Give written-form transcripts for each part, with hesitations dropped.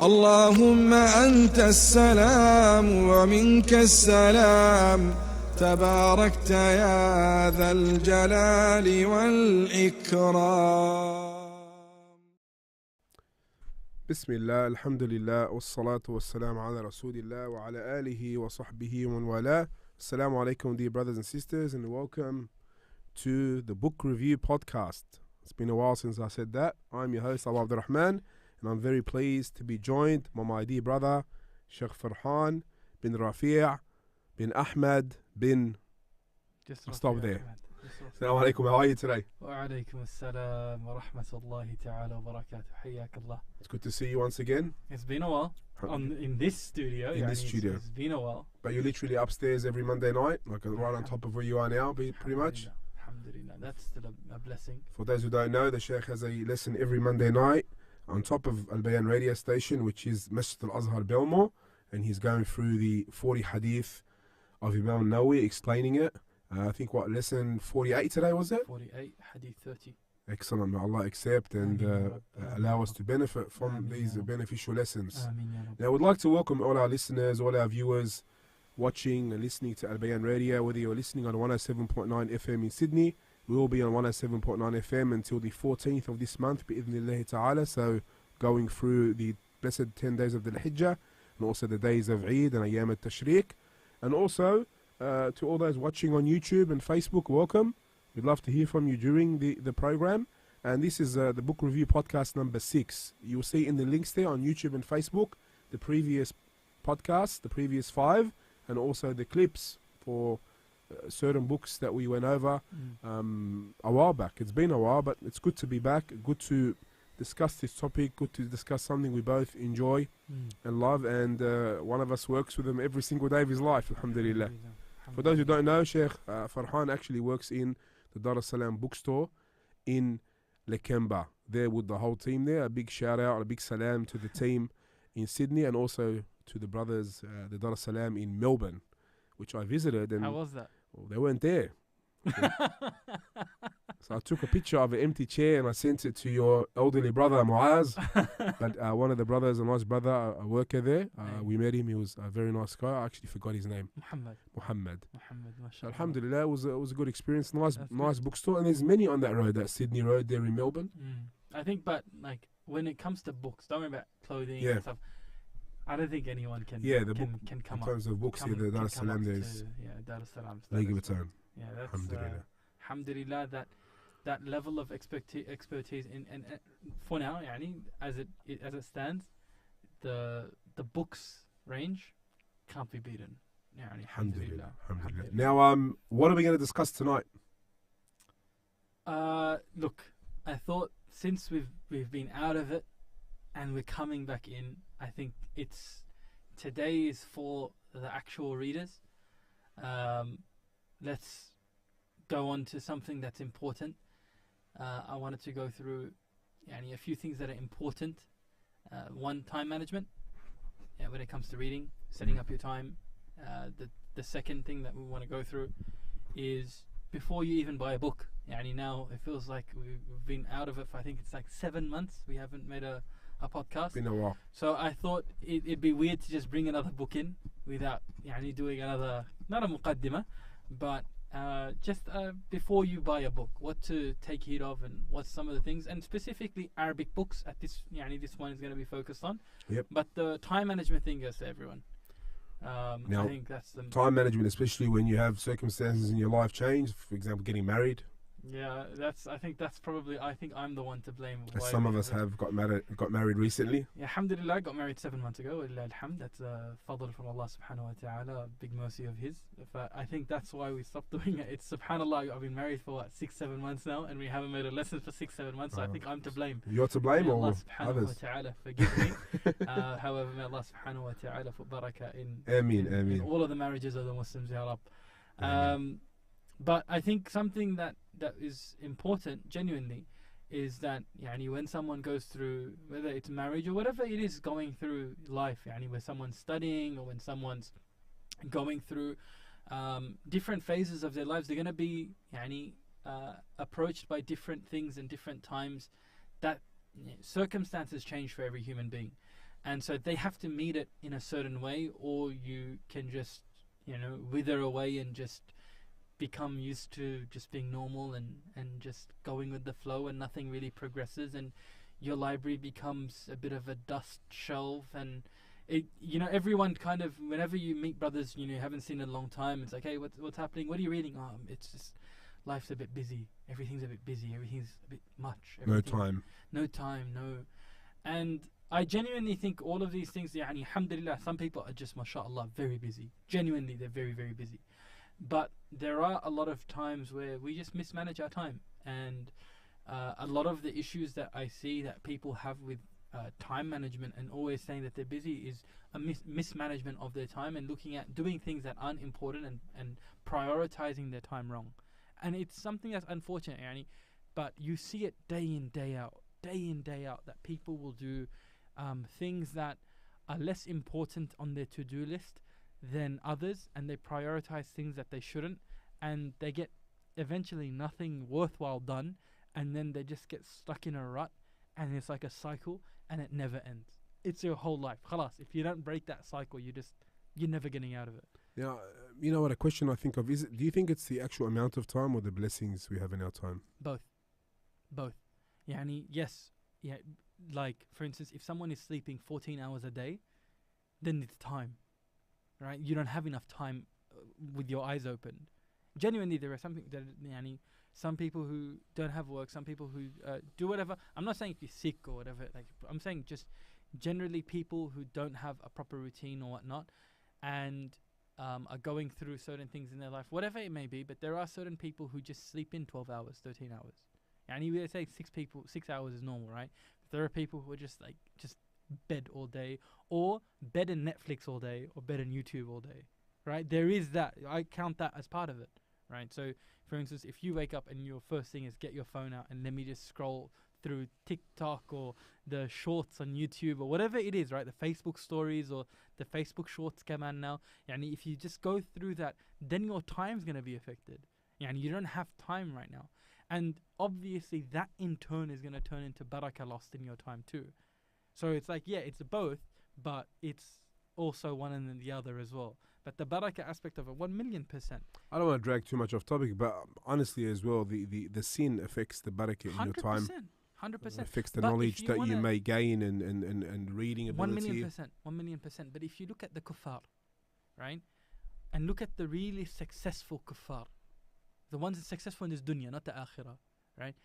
اللهم أنت السلام ومنك السلام تباركت يا ذا الجلال والإكرام. بسم الله الحمد لله والصلاة والسلام على رسول الله وعلى آله وصحبه ومن والاه. Assalamu alaikum, dear brothers and sisters, and welcome to the Book Review Podcast. It's been a while since I said that. I'm your host, Abu Abdurrahman, and I'm very pleased to be joined by my dear brother, Sheikh Farhan bin Rafee bin Ahmed bin... I'll stop there. Assalamu alaikum, how are you today? Wa alaikum assalam wa rahmatullahi ta'ala wa barakatuh. Hayyak Allah. It's good to see you once again. It's been a while in this studio. It's been a while. But you're literally upstairs every Monday night, like right on top of where you are now, pretty much. Alhamdulillah. That's still a blessing. For those who don't know, the Sheikh has a lesson every Monday night on top of AlBayan Radio station, which is Masjid Al-Azhar Belmore, and he's going through the 40 hadith of Imam Nawawi, explaining it. I think lesson 48 today, was it? 48, hadith 30. Excellent. May Allah accept and allow us to benefit from these beneficial lessons. Now, we'd like to welcome all our listeners, all our viewers watching and listening to AlBayan Radio, whether you're listening on 107.9 FM in Sydney. We will be on 107.9 FM until the 14th of this month, bi'idhnillahi ta'ala. So going through the blessed 10 days of the Hijjah and also the days of Eid and Ayyam al-Tashriq. And also to all those watching on YouTube and Facebook, welcome. We'd love to hear from you during the program. And this is the Book Review Podcast number 6. You'll see in the links there on YouTube and Facebook the previous podcasts, the previous 5, and also the clips for certain books that we went over a while back. It's been a while, but it's good to be back, good to discuss this topic, good to discuss something we both enjoy and love, and one of us works with them every single day of his life, alhamdulillah. For those who don't know, Sheikh Farhan actually works in the Dar es Salaam bookstore in Lakemba, there with the whole team there. A big shout out, a big salam to the team in Sydney, and also to the brothers, the Dar es Salaam in Melbourne, which I visited. And how was that? Well, they weren't there. So I took a picture of an empty chair and I sent it to your elderly brother Muaz. But one of the brothers, a nice brother, a worker there, we met him. He was a very nice guy. I actually forgot his name. Muhammad. Mashallah. Alhamdulillah, it was a good experience. Nice bookstore, and there's many on that road, that Sydney road there in Melbourne. I think, but like when it comes to books, don't worry about clothing and stuff. I don't think anyone can come up. In terms of books, the Dar es Salaam, there's Dar es Salaam. League of its own. Yeah, that's alhamdulillah, that level of expertise in for now, as it stands, the books range can't be beaten. Alhamdulillah. Now, what are we going to discuss tonight? Look, I thought since we've been out of it and we're coming back in, I think today is for the actual readers. Let's go on to something that's important. I wanted to go through a few things that are important. One, time management. When it comes to reading, setting up your time. The second thing that we want to go through is before you even buy a book. Now it feels like we've been out of it for, I think it's like 7 months. We haven't made a podcast. Been a while. So I thought it'd be weird to just bring another book in without doing another, not a muqaddimah, but just before you buy a book, what to take heed of and what's some of the things, and specifically Arabic books at this this one is going to be focused on. Yep. But the time management thing goes to everyone. Now, I think that's the time management, especially when you have circumstances in your life change, for example, getting married. Yeah, I think I'm the one to blame. Some of us have got married recently. Yeah, alhamdulillah, I got married 7 months ago. Alhamd, that's a fadl from Allah subhanahu wa ta'ala, a big mercy of His. But I think that's why we stopped doing it. It's subhanallah, I've been married for 6-7 months now, and we haven't made a lesson for 6-7 months. So I think I'm to blame. You're to blame, may or Allah subhanahu others? Wa ta'ala forgive me. However, may Allah subhanahu wa ta'ala put barakah in all of the marriages of the Muslims, ya Rab. But I think something that is important, genuinely, is that when someone goes through, whether it's marriage or whatever it is going through life, where someone's studying or when someone's going through different phases of their lives, they're going to be approached by different things and different times. That circumstances change for every human being. And so they have to meet it in a certain way, or you can just, wither away and just become used to just being normal and just going with the flow, and nothing really progresses, and your library becomes a bit of a dust shelf. And everyone kind of, whenever you meet brothers you haven't seen in a long time, it's like, hey, what's happening, what are you reading? It's just life's a bit busy, everything's a bit busy, everything's a bit much, no time. And I genuinely think all of these things, alhamdulillah, some people are just, mashallah, very busy. Genuinely, they're very, very busy. But there are a lot of times where we just mismanage our time. And a lot of the issues that I see that people have with time management and always saying that they're busy is a mismanagement of their time, and looking at doing things that aren't important and prioritizing their time wrong. And it's something that's unfortunate, but you see it day in, day out, that people will do things that are less important on their to-do list than others, and they prioritize things that they shouldn't, and they get eventually nothing worthwhile done, and then they just get stuck in a rut, and it's like a cycle, and it never ends. It's your whole life. Khalas, if you don't break that cycle, you're never getting out of it. Yeah, you know what, a question I think of is, do you think it's the actual amount of time or the blessings we have in our time? Both. Yes, like for instance, if someone is sleeping 14 hours a day, then it's time, right? You don't have enough time with your eyes open. Genuinely, there are something that some people who don't have work, some people who do whatever. I'm not saying if you're sick or whatever. Like, I'm saying just generally people who don't have a proper routine or whatnot, and are going through certain things in their life, whatever it may be. But there are certain people who just sleep in 12 hours, 13 hours. And we say 6 hours is normal, right? But there are people who are just bed all day, or bed and Netflix all day, or bed and YouTube all day, right? There is that. I count that as part of it, right? So, for instance, if you wake up and your first thing is get your phone out and let me just scroll through TikTok or the shorts on YouTube or whatever it is, right? The Facebook stories or the Facebook shorts come on now. If you just go through that, then your time's going to be affected. You don't have time right now. And obviously that in turn is going to turn into barakah lost in your time too. So it's like, yeah, it's both, but it's also one and then the other as well. But the barakah aspect of it, 1,000,000%. I don't want to drag too much off topic, but honestly as well, the sin affects the barakah in your time. 100%. Affects the knowledge that you may gain and reading ability. 1,000,000%. But if you look at the kuffar, right, and look at the really successful kuffar, the ones that are successful in this dunya, not the akhirah, right?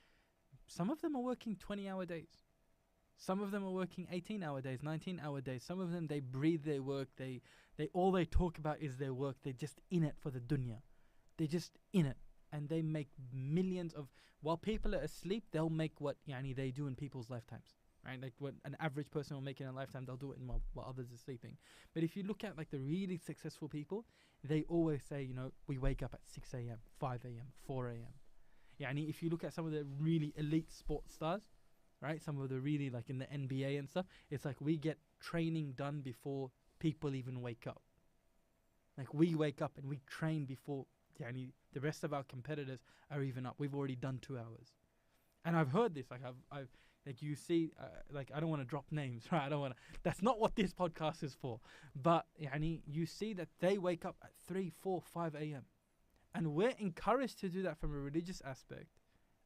Some of them are working 20-hour days. Some of them are working 18-hour days, 19-hour days. Some of them, they breathe their work. All they talk about is their work. They're just in it for the dunya. They're just in it. And they make millions of... While people are asleep, they'll make what they do in people's lifetimes. Right? Like what an average person will make in a lifetime, they'll do it while others are sleeping. But if you look at like the really successful people, they always say, we wake up at 6 a.m., 5 a.m., 4 a.m. If you look at some of the really elite sports stars, right? Some of the really, like in the NBA and stuff, it's like we get training done before people even wake up. Like we wake up and we train before the rest of our competitors are even up. We've already done 2 hours. And I've heard this, I've like you see, like I don't want to drop names, right? I don't want to. That's not what this podcast is for. But you see that they wake up at 3, 4, 5 a.m. And we're encouraged to do that from a religious aspect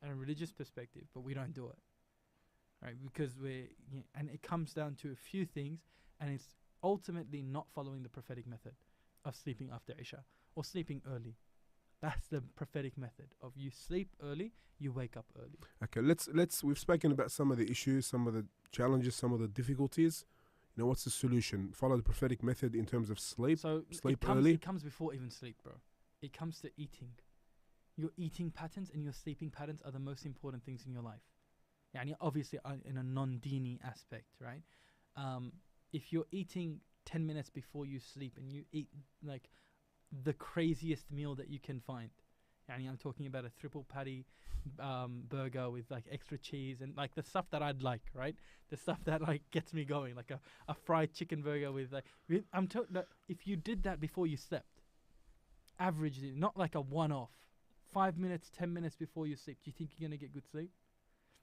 and a religious perspective, but we don't do it, right? Because and it comes down to a few things, and it's ultimately not following the prophetic method of sleeping after Isha or sleeping early. That's the prophetic method of you sleep early, you wake up early. Okay, let's we've spoken about some of the issues, some of the challenges, some of the difficulties. What's the solution? Follow the prophetic method in terms of sleep. So sleep early. It comes before even sleep, bro. It comes to eating. Your eating patterns and your sleeping patterns are the most important things in your life. Obviously in a non-dini aspect, right? If you're eating 10 minutes before you sleep and you eat like the craziest meal that you can find, I'm talking about a triple patty burger with like extra cheese and like the stuff that I'd like, right? The stuff that like gets me going, like a fried chicken burger with like if you did that before you slept, averagely, not like a one-off, 5 minutes, 10 minutes before you sleep, do you think you're gonna get good sleep?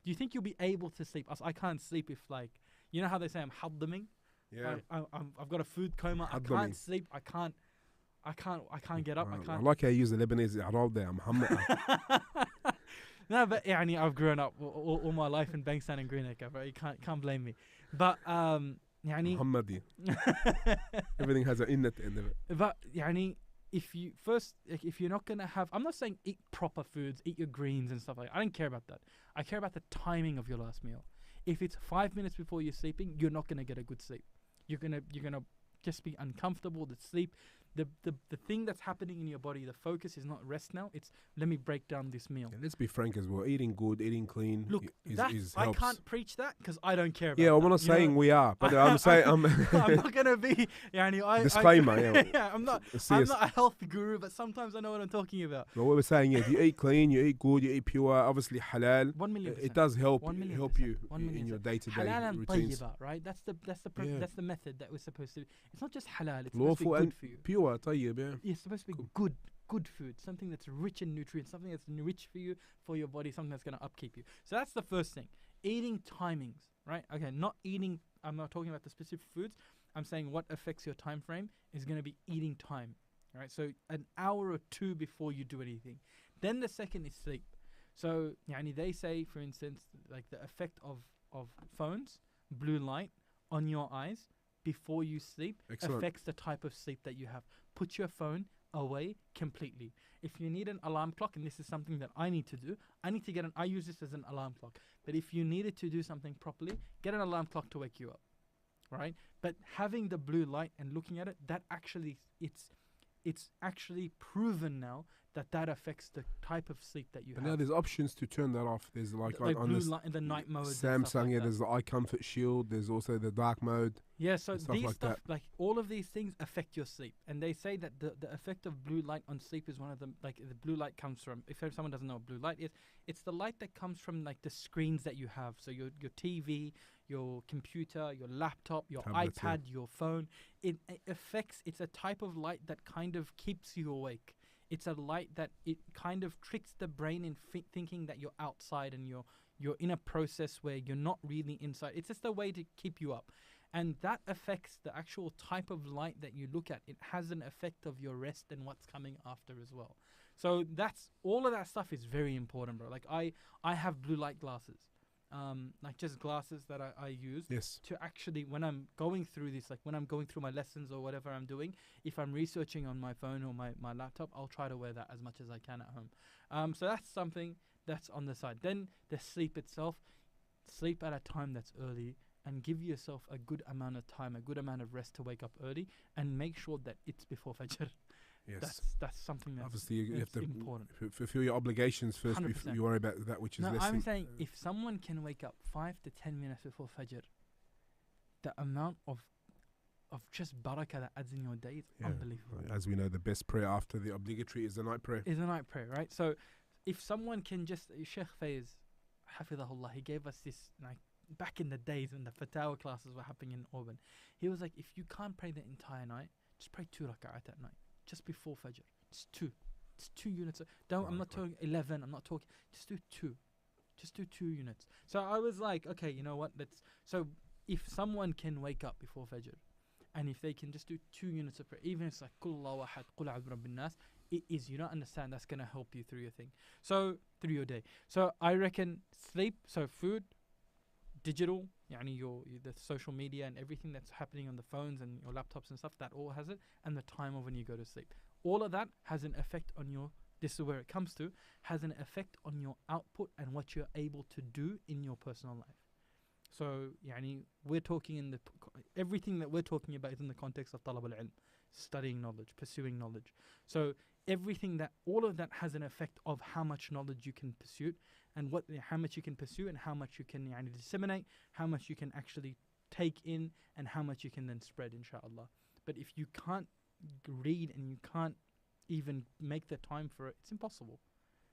Do you think you'll be able to sleep? I can't sleep if like, you know how they say I'm haddaming? Yeah. I've got a food coma. I can't sleep. I can't get up. I can't. I like how you use the Lebanese Arab there. No, but يعني I've grown up all my life in Bankstown and Greenacre, bro. You can't blame me. But يعني Muhammadi. Everything has an in at the end of it. But يعني if you're not gonna have, I'm not saying eat proper foods, eat your greens and stuff like that. I don't care about that. I care about the timing of your last meal. If it's 5 minutes before you're sleeping, you're not gonna get a good sleep. You're gonna just be uncomfortable to sleep. The thing that's happening in your body, the focus is not rest now. It's let me break down this meal. Yeah, let's be frank as well. Eating good, eating clean. Look, helps. I can't preach that because I don't care about Yeah, that. I'm not saying we are, but I'm saying I'm not gonna be. Disclaimer. Yeah, I'm not a health guru, but sometimes I know what I'm talking about. But what we're saying is, you eat clean, you eat good, you eat pure, obviously halal. 1,000,000%. It does help you in your day-to-day halal and routines. tayyiba, right? That's the method that we're supposed to. It's not just halal. It's lawful supposed to be good for you. Pure, tayyib, yeah. It's supposed to be good food, something that's rich in nutrients, something that's rich for you, for your body, something that's going to upkeep you. So that's the first thing. Eating timings, right? Okay, not eating. I'm not talking about the specific foods. I'm saying what affects your time frame is going to be eating time, right? So an hour or two before you do anything. Then the second is sleep. So they say, for instance, like the effect of phones, blue light on your eyes before you sleep affects the type of sleep that you have. Put your phone away completely. If you need an alarm clock, and this is something that I need to do, I use this as an alarm clock. But if you needed to do something properly, get an alarm clock to wake you up, right? But having the blue light and looking at it, that actually, it's actually proven now that affects the type of sleep that you have. But now there's options to turn that off. There's like blue light in the night mode. Samsung, like there's the eye comfort shield. There's also the dark mode. Yeah, so these stuff like all of these things affect your sleep, and they say that the effect of blue light on sleep is one of them. Like the blue light comes from, if someone doesn't know what blue light is, it's the light that comes from like the screens that you have. So your TV, your computer, your laptop, your tablets, iPad, your phone. It affects. It's a type of light that kind of keeps you awake. It's a light that it kind of tricks the brain in thinking that you're outside and you're in a process where you're not really inside. It's just a way to keep you up. And that affects the actual type of light that you look at. It has an effect of your rest and what's coming after as well. So that's all of that stuff is very important, bro. Like I have blue light glasses. Like just glasses that I use to actually, when I'm going through this, like when I'm going through my lessons or whatever I'm doing, if I'm researching on my phone or my laptop, I'll try to wear that as much as I can at home. So that's something that's on the side. Then the sleep itself, sleep at a time that's early and give yourself a good amount of time, a good amount of rest to wake up early and make sure that it's before Fajr. Yes. That's something that's obviously you have to important. Fulfill your obligations first before you worry about that which is less. I'm saying if someone can wake up 5 to 10 minutes before Fajr, the amount of just barakah that adds in your day is unbelievable. As we know, the best prayer after the obligatory is the night prayer. Right? So if someone can just, Sheikh Faiz, Hafidahullah, he gave us this, like, back in the days when the Fatawa classes were happening in Auburn. He was like, if you can't pray the entire night, just pray 2 rak'at at night. Just before Fajr. Just 2. It's 2 units. I'm not talking 11. I'm not talking. Just do 2. Just do 2 units. So I was like, okay, you know what? So if someone can wake up before Fajr, and if they can just do 2 units of prayer, even if it's like Qul Allahu Ahad, Qul A'udhu Birabbin Nas, it is, you don't understand, that's going to help you through your thing. So, through your day. So I reckon sleep, so food, digital, the social media and everything that's happening on the phones and your laptops and stuff, that all has it, and the time of when you go to sleep. All of that has an effect on your, this is where it comes to, has an effect on your output and what you're able to do in your personal life. So, we're talking everything that we're talking about is in the context of talab al-ilm, studying knowledge, pursuing knowledge. So, all of that has an effect of how much knowledge you can pursue and how much you can pursue and how much you can disseminate, how much you can actually take in and how much you can then spread, inshallah. But if you can't read and you can't even make the time for it, it's impossible.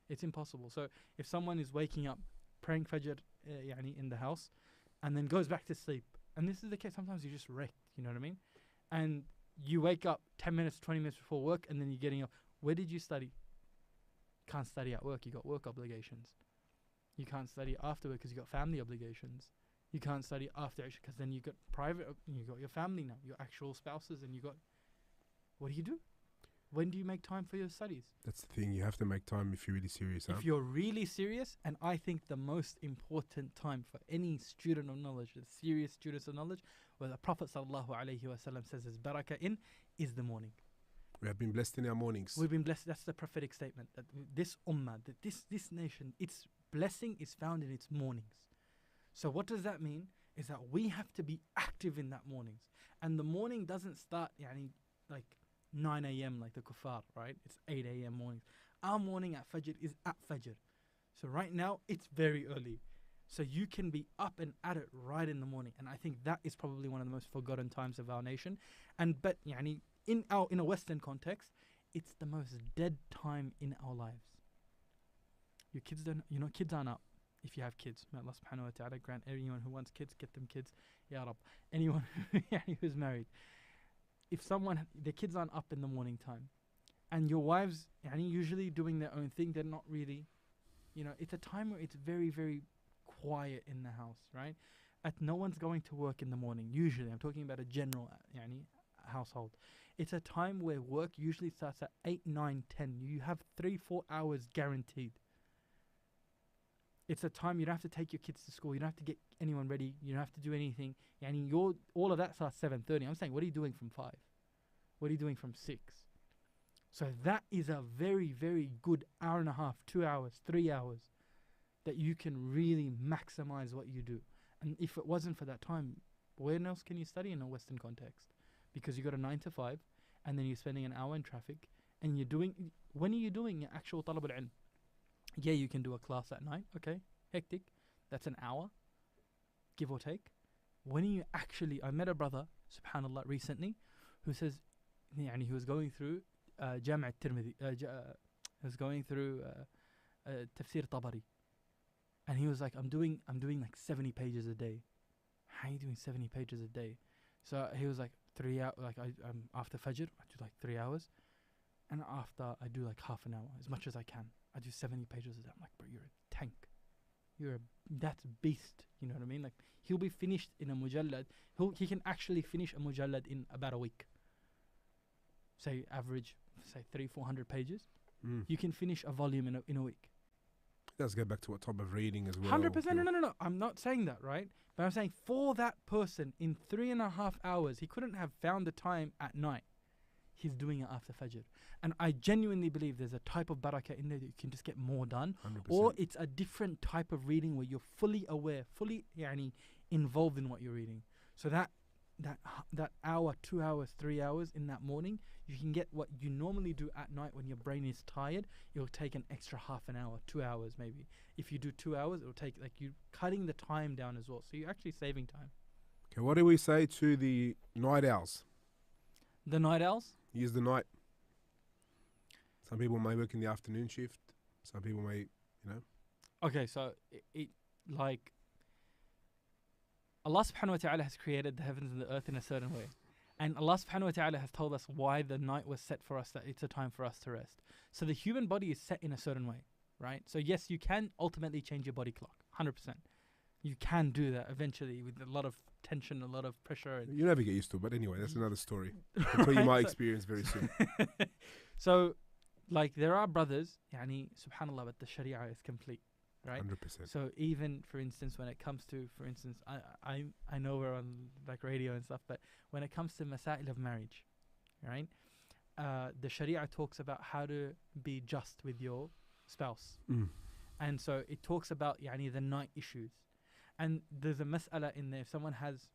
It's impossible. So if someone is waking up, praying Fajr in the house and then goes back to sleep, and this is the case, sometimes you're just wrecked, you know what I mean? And you wake up 10 minutes, 20 minutes before work and then you're getting up. Where did you study? Can't study at work, you got work obligations. You can't study after work because you got family obligations. You can't study after Isha because then you got private, you got your family now, your actual spouses, and you got. What do you do? When do you make time for your studies? That's the thing. You have to make time if you're really serious. If you're really serious, and I think the most important time for any student of knowledge, the serious students of knowledge, where the Prophet ﷺ says is barakah in, is the morning. We have been blessed in our mornings. We've been blessed. That's the prophetic statement. That this ummah, that this nation, its blessing is found in its mornings. So what does that mean? Is that we have to be active in that mornings. And the morning doesn't start like 9 a.m. like the kuffar, right? It's 8 a.m. mornings. Our morning at Fajr is at Fajr. So right now, it's very early. So you can be up and at it right in the morning. And I think that is probably one of the most forgotten times of our nation. But in a Western context, it's the most dead time in our lives. Your kids kids aren't up. If you have kids, may Allah subhanahu wa ta'ala grant anyone who wants kids, get them kids. Ya Rab. Anyone who's married. If their kids aren't up in the morning time, and your wives usually doing their own thing, they're not really, it's a time where it's very, very quiet in the house, right? No one's going to work in the morning, usually. I'm talking about a general household. It's a time where work usually starts at 8, 9, 10. You have 3-4 hours guaranteed. It's a time you don't have to take your kids to school. You don't have to get anyone ready. You don't have to do anything. All of that starts 7:30. I'm saying, what are you doing from 5? What are you doing from 6? So that is a very, very good hour and a half, 2 hours, 3 hours that you can really maximize what you do. And if it wasn't for that time, where else can you study in a Western context? Because you got a 9 to 5, and then you're spending an hour in traffic, and when are you doing your actual talab al-ilm? Yeah, you can do a class at night. Okay, hectic. That's an hour, give or take. When are you actually... I met a brother, subhanallah, recently, who says, he was going through Jami' al-Tirmidhi, he was going through Tafsir Tabari. And he was like, I'm doing like 70 pages a day. How are you doing 70 pages a day? So he was like, 3 hours, like I'm after Fajr, I do like 3 hours. And after, I do like half an hour, as much as I can. I do 70 pages a day. I'm like, bro, you're a tank. That's beast. You know what I mean? Like, he'll be finished in a mujallad. He can actually finish a mujallad in about a week. Say, average, 300-400 pages. You can finish a volume in a week. Let's get back to what type of reading as well. 100%. No. I'm not saying that, right? But I'm saying for that person, in 3.5 hours, he couldn't have found the time at night. He's doing it after Fajr. And I genuinely believe there's a type of barakah in there that you can just get more done. 100%. Or it's a different type of reading where you're fully aware, fully involved in what you're reading. So that hour, 2 hours, 3 hours in that morning, you can get what you normally do at night when your brain is tired. You'll take an extra half an hour, 2 hours maybe. If you do 2 hours, it'll take, like, you cutting the time down as well. So you're actually saving time. Okay, what do we say to the night owls? The night owls? Use the night. Some people may work in the afternoon shift. Some people may, Okay, so it like Allah subhanahu wa ta'ala has created the heavens and the earth in a certain way. And Allah subhanahu wa ta'ala has told us why the night was set for us, that it's a time for us to rest. So the human body is set in a certain way, right? So yes, you can ultimately change your body clock, 100%. You can do that eventually with a lot of tension, a lot of pressure. You never get used to it, but anyway, that's another story. That's what you might experience very soon. So, like, there are brothers, subhanAllah, but the Sharia is complete, right? 100%. So even, for instance, when it comes to, I know we're on like radio and stuff, but when it comes to masail of marriage, right? The Sharia talks about how to be just with your spouse. And so it talks about the night issues. And there's a mas'ala in there. If someone has,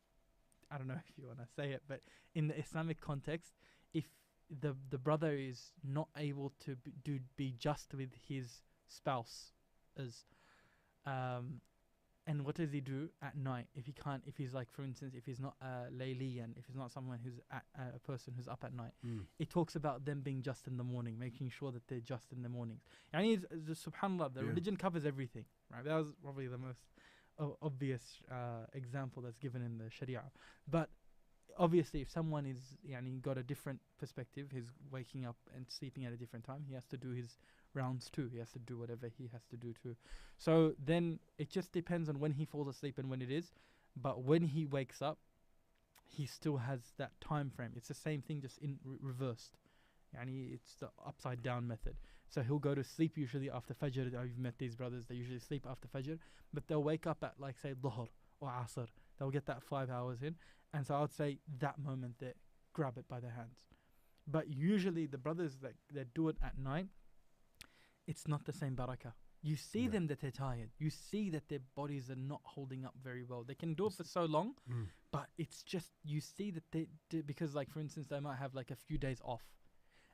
I don't know if you want to say it, but in the Islamic context, if the brother is not able to be just with his spouse, and what does he do at night if he's like, for instance, if he's not layli, and if he's not someone who's a person who's up at night, it talks about them being just in the morning, making sure that they're just in the mornings. Subhanallah, the religion covers everything, right? That was probably the most obvious example that's given in the Sharia. But obviously, if someone is got a different perspective, he's waking up and sleeping at a different time, he has to do his rounds too. He has to do whatever he has to do too. So then it just depends on when he falls asleep and when it is. But when he wakes up, he still has that time frame. It's the same thing, just in reversed. Yani it's the upside down method. So he'll go to sleep usually after Fajr. I've met these brothers, they usually sleep after Fajr, but they'll wake up at like say Dhuhr or Asr. They'll get that 5 hours in. And so I'd say that moment there, grab it by their hands. But usually the brothers that do it at night, it's not the same barakah. You see them that they're tired. You see that their bodies are not holding up very well. They can do it for so long, but it's just, you see that they do, because like for instance, they might have like a few days off.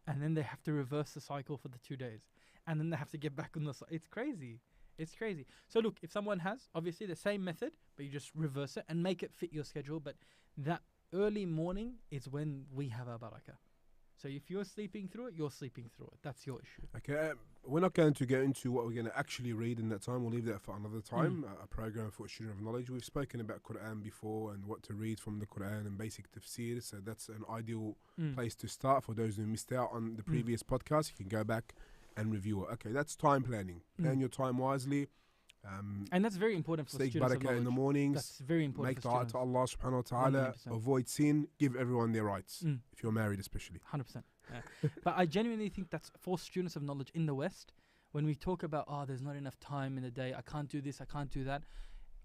And then they have to reverse the cycle for the 2 days. And then they have to get back on the cycle. It's crazy. It's crazy. So look, if someone has, obviously, the same method, but you just reverse it and make it fit your schedule. But that early morning is when we have our barakah. So if you're sleeping through it, you're sleeping through it. That's your issue. Okay, we're not going to get into what we're going to actually read in that time. We'll leave that for another time, a program for a student of knowledge. We've spoken about Quran before and what to read from the Quran and basic tafsir. So that's an ideal place to start for those who missed out on the previous podcast. You can go back and review it. Okay, that's time planning. Plan your time wisely. And that's very important for students of knowledge. Barakah in the mornings. That's very important. Make dua to Allah subhanahu wa ta'ala. 100%. Avoid sin. Give everyone their rights. If you're married especially. 100%. Yeah. But I genuinely think that's for students of knowledge in the West. When we talk about, there's not enough time in the day, I can't do this, I can't do that.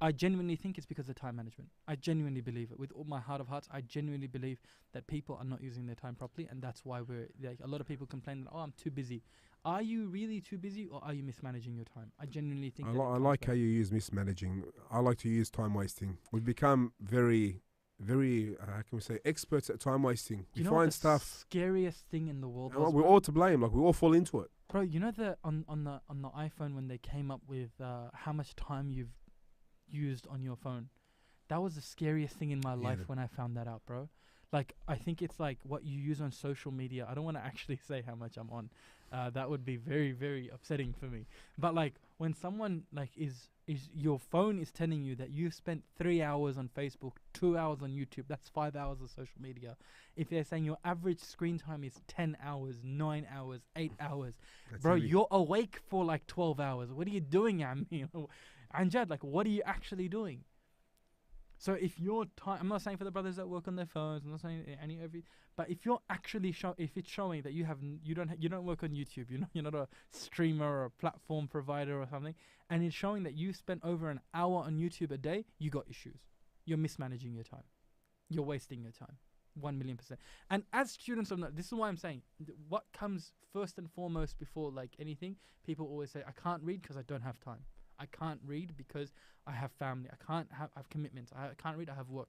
I genuinely think it's because of time management. I genuinely believe it. With all my heart of hearts, I genuinely believe that people are not using their time properly, and that's why a lot of people complain that, I'm too busy. Are you really too busy, or are you mismanaging your time? I genuinely think I like how you use mismanaging. I like to use time wasting. We've become very, very, how can we say, experts at time wasting. You know find what the stuff. Scariest thing in the world And was, we're all to blame. Like we all fall into it. bro. You know that on the iPhone when they came up with how much time you've used on your phone, that was the scariest thing in my life when I found that out, bro. Like, I think it's like what you use on social media. I don't want to actually say how much I'm on. That would be very, very upsetting for me. But like when someone like is your phone is telling you that you've spent 3 hours on Facebook, 2 hours on YouTube, that's 5 hours of social media. If they're saying your average screen time is 10 hours, 9 hours, 8 hours, bro, you're awake for like 12 hours. What are you doing, Anjad, like what are you actually doing? So if your time, I'm not saying for the brothers that work on their phones, I'm not saying but if you're actually if it's showing that you don't work on YouTube, you're not a streamer or a platform provider or something, and it's showing that you spent over an hour on YouTube a day, you got issues. You're mismanaging your time. You're wasting your time. 1,000,000%. And as students of, this is why I'm saying, what comes first and foremost before like anything, people always say, I can't read because I don't have time. I can't read because I have family. I have commitments. I can't read, I have work.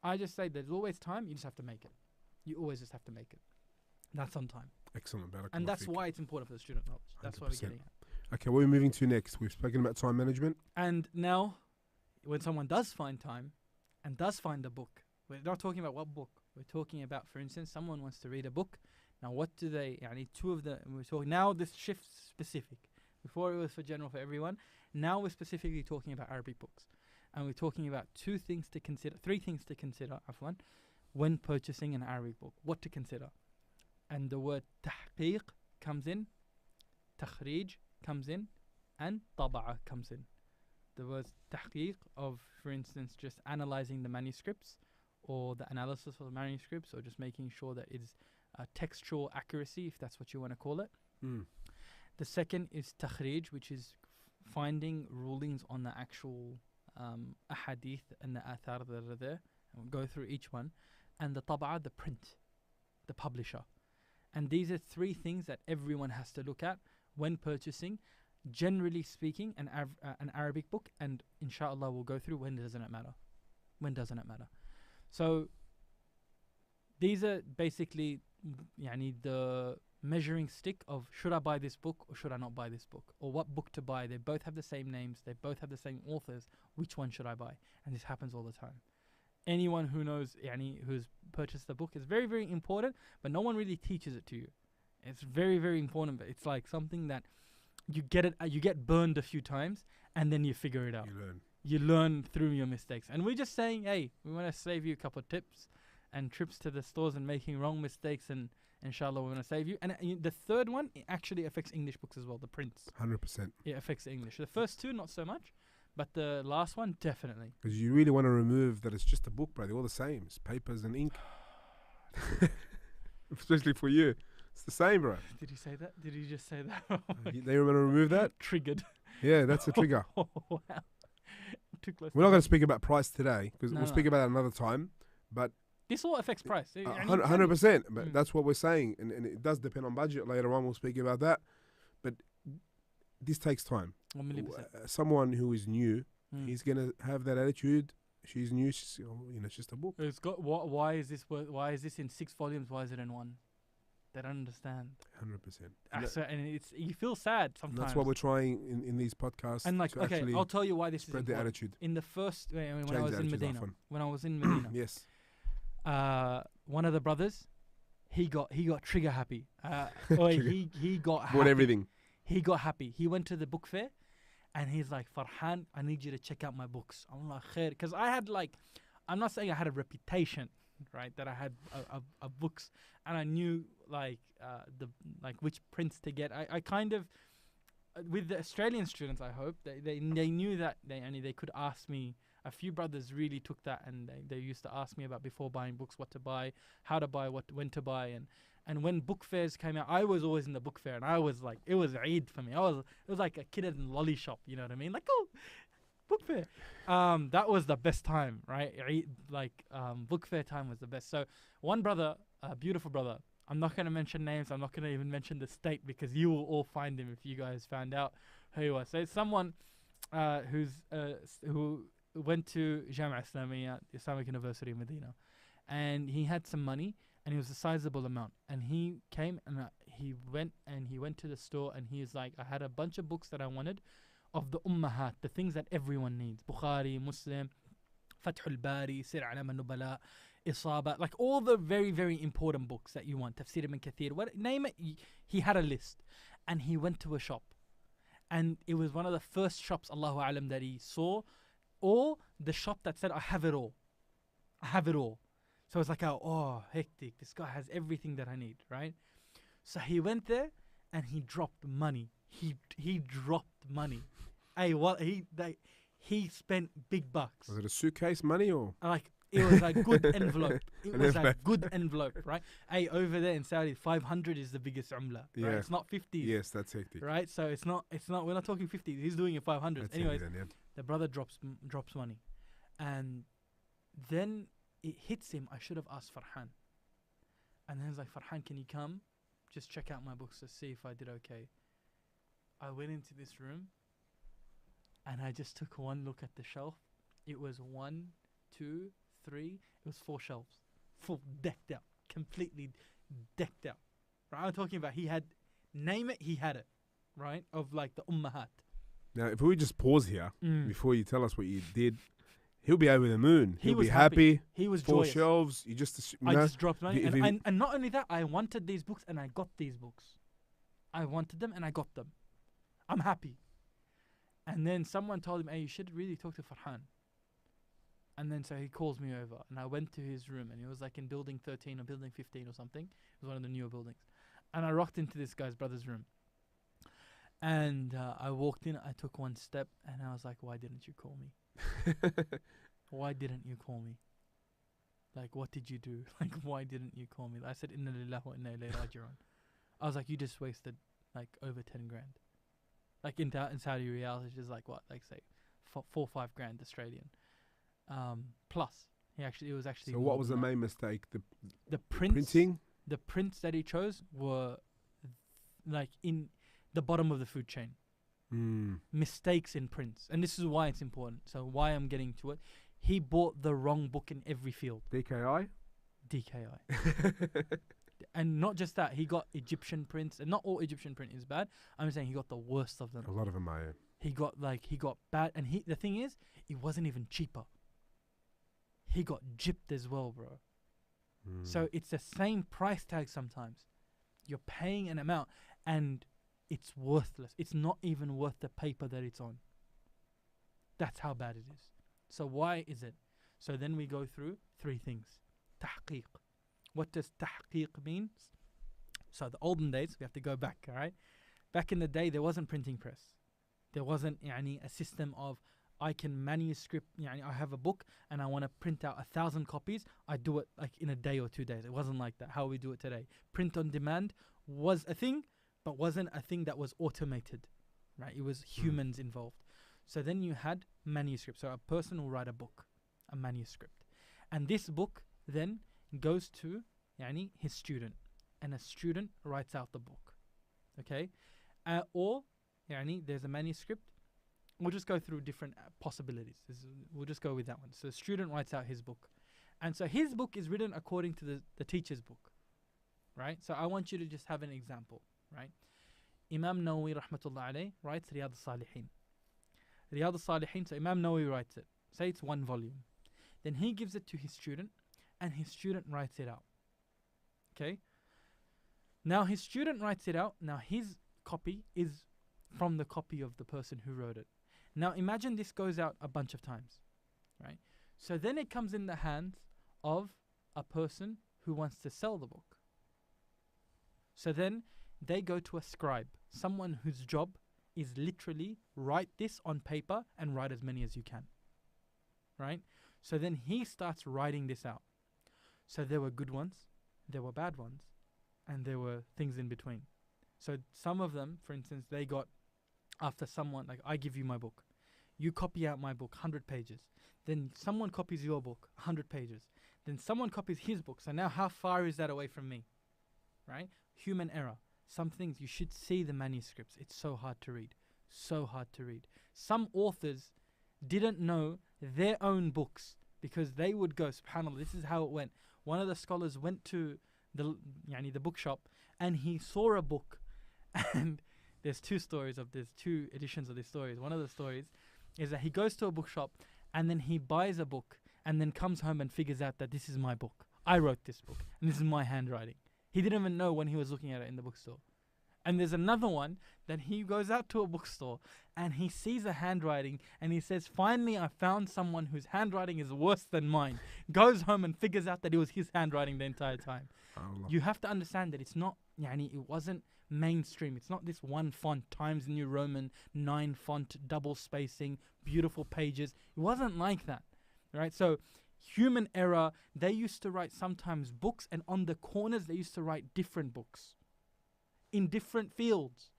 I just say there's always time, you just have to make it. You always just have to make it. That's on time. Excellent. And that's why it's important for the student knowledge. That's 100%. What we're getting at. Okay, what are we moving to next? We've spoken about time management. And now, when someone does find time and does find a book, we're not talking about what book. We're talking about, for instance, someone wants to read a book. Now, what do they, two of them, we're talking, now this shifts specific. Before it was for general for everyone. Now we're specifically talking about Arabic books. And we're talking about three things to consider, when purchasing an Arabic book. What to consider. And the word tahqiq comes in, takhrij comes in, and taba'a comes in. The word tahqiq of, for instance, just analyzing the manuscripts or the analysis of the manuscripts or just making sure that it's textual accuracy, if that's what you want to call it. The second is takhrij, which is finding rulings on the actual ahadith and the athar that are there. And we'll go through each one. And the taba'a, the print, the publisher. And these are three things that everyone has to look at when purchasing, generally speaking, an Arabic book. And inshallah, we'll go through when doesn't it matter. When doesn't it matter? So these are basically the measuring stick of should I buy this book or should I not buy this book, or what book to buy. They both have the same names, they both have the same authors. Which one should I buy? And this happens all the time. Anyone who knows, who's purchased the book, is very, very important, but no one really teaches it to you. It's very, very important, but it's like something that you get burned a few times and then you figure it out. You learn through your mistakes. And we're just saying, hey, we want to save you a couple of tips and trips to the stores and making wrong mistakes, and inshallah we're going to save you. And the third one, it actually affects English books as well, the prints. 100%. It affects English. The first two, not so much, But the last one, definitely. Because you really want to remove that it's just a book, bro. They're all the same. It's papers and ink. Especially for you. It's the same, bro. Did he say that? Did he just say that? They want to remove that? Triggered. Yeah, that's a trigger. Oh, wow. We're not going to speak about price today, because we'll speak about it another time. But this all affects price. 100%. But that's what we're saying. And it does depend on budget. Later on, we'll speak about that. But this takes time. 1 million percent. Someone who is new, he's going to have that attitude. She's new. She's, it's just a book. It's got. Why is this in 6 volumes? Why is it in 1? They don't understand. 100%. And you feel sad sometimes. That's what we're trying in these podcasts. And I'll tell you why this spread is the attitude. In the first, when I was in Medina, yes. One of the brothers, he got trigger happy. He got happy. Bought everything. He got happy. He went to the book fair, and he's like, Farhan, I need you to check out my books. I'm like, khair, because I had I'm not saying I had a reputation, right, that I had a books, and I knew which prints to get. I kind of, with the Australian students, I hope they knew that they could ask me. A few brothers really took that, and they used to ask me about, before buying books, what to buy, how to buy, when to buy, and when book fairs came out, I was always in the book fair, and I was like, it was Eid for me. It was like a kid in a lolly shop, you know what I mean? Like, oh, book fair. That was the best time, right? Book fair time was the best. So one brother, a beautiful brother, I'm not going to mention names. I'm not going to even mention the state, because you will all find him if you guys found out who he was. So it's someone who went to Jamia Islamiyya, the Islamic University of Medina, and he had some money, and it was a sizable amount. And he came and he went to the store, and he was like, I had a bunch of books that I wanted, of the ummahat, the things that everyone needs: Bukhari, Muslim, Fath al-Bari, Sir Alam al-Nubala, Isaba, like all the very, very important books that you want, Tafsir ibn Kathir, name it. He had a list, and he went to a shop, and it was one of the first shops, Allahu Alam, that he saw, or the shop that said, I have it all. So it's like, oh, hectic, this guy has everything that I need, right? So he went there, and he dropped money. He dropped money. He spent big bucks. Was it a suitcase money or? It was a good envelope. It was a good envelope, right? Over there in Saudi, 500 is the biggest umla. Yeah. Right? It's not 50. Yes, that's hectic. Right? So it's not. We're not talking 50. He's doing it 500. Anyways, the brother drops money, and then it hits him. I should have asked Farhan. And then he's like, Farhan, can you come? Just check out my books to see if I did okay. I went into this room, and I just took one look at the shelf. It was 1, 2, 3. It was 4 shelves, full, decked out, completely decked out. Right? I'm talking about, he had, name it, he had it, right? Of like the ummahat. Now, if we just pause here before you tell us what you did, he'll be over the moon. He'll be happy. He was 4 joyous. shelves. You just, I just dropped money, and not only that, I wanted these books, and I got these books. I wanted them, and I got them. I'm happy. And then someone told him, hey, you should really talk to Farhan. And then so he calls me over, and I went to his room, and it was like in building 13 or building 15 or something. It was one of the newer buildings. And I rocked into this guy's brother's room. And I walked in, I took one step, and I was like, why didn't you call me? Why didn't you call me? Like, what did you do? Like, why didn't you call me? I said, Inna lillahi wa inna ilayhi raji'un. I was like, you just wasted like over 10 grand. Like in Saudi riyal, which is like what, like say 4 or 5 grand Australian. Plus, it was actually. So what was the main mistake? The prints, printing. The prints that he chose were like in the bottom of the food chain. Mistakes in prints, and this is why it's important. So why I'm getting to it, he bought the wrong book in every field. DKI. And not just that, he got Egyptian prints, and not all Egyptian print is bad. I'm saying he got the worst of them. A lot of them are. He got bad, and the thing is, it wasn't even cheaper. He got gypped as well, bro. So it's the same price tag sometimes. You're paying an amount, and it's worthless. It's not even worth the paper that it's on. That's how bad it is. So why is it? So then we go through 3 things. Tahqiq. What does tahqiq mean? So the olden days, we have to go back, all right? Back in the day, there wasn't printing press. There wasn't a system of I can manuscript, I have a book and I want to print out 1,000 copies. I do it like in a day or 2 days. It wasn't like that, how we do it today. Print on demand was a thing, but wasn't a thing that was automated, right? It was humans involved. So then you had manuscript. So a person will write a book, a manuscript. And this book then goes to his student. And a student writes out the book. Okay? Or there's a manuscript. We'll just go through different possibilities. We'll just go with that one. So the student writes out his book. And so his book is written according to the teacher's book. Right? So I want you to just have an example. Right? Imam Nawawi rahmatullah alayh writes Riyadh al-Salihin. Riyadh al-Salihin, so Imam Nawawi writes it. Say it's 1 volume. Then he gives it to his student and his student writes it out. Okay? Now his student writes it out. Now his copy is from the copy of the person who wrote it. Now imagine this goes out a bunch of times, right? So then it comes in the hands of a person who wants to sell the book. So then they go to a scribe, someone whose job is literally write this on paper and write as many as you can, right? So then he starts writing this out. So there were good ones, there were bad ones, and there were things in between. So some of them, for instance, they got after someone, like I give you my book. You copy out my book, 100 pages. Then someone copies your book, 100 pages. Then someone copies his book. So now how far is that away from me? Right? Human error. Some things you should see the manuscripts. It's so hard to read. So hard to read. Some authors didn't know their own books because they would go, subhanAllah, this is how it went. One of the scholars went to the bookshop and he saw a book, and there's 2 editions of these stories. One of the stories is that he goes to a bookshop and then he buys a book and then comes home and figures out that this is my book. I wrote this book and this is my handwriting. He didn't even know when he was looking at it in the bookstore. And there's another one that he goes out to a bookstore and he sees a handwriting and he says, finally I found someone whose handwriting is worse than mine. Goes home and figures out that it was his handwriting the entire time. You have to understand that it's not, it wasn't mainstream. It's not this one font, Times New Roman, 9 font, double spacing, beautiful pages. It wasn't like that, right? So human error, they used to write sometimes books and on the corners they used to write different books in different fields.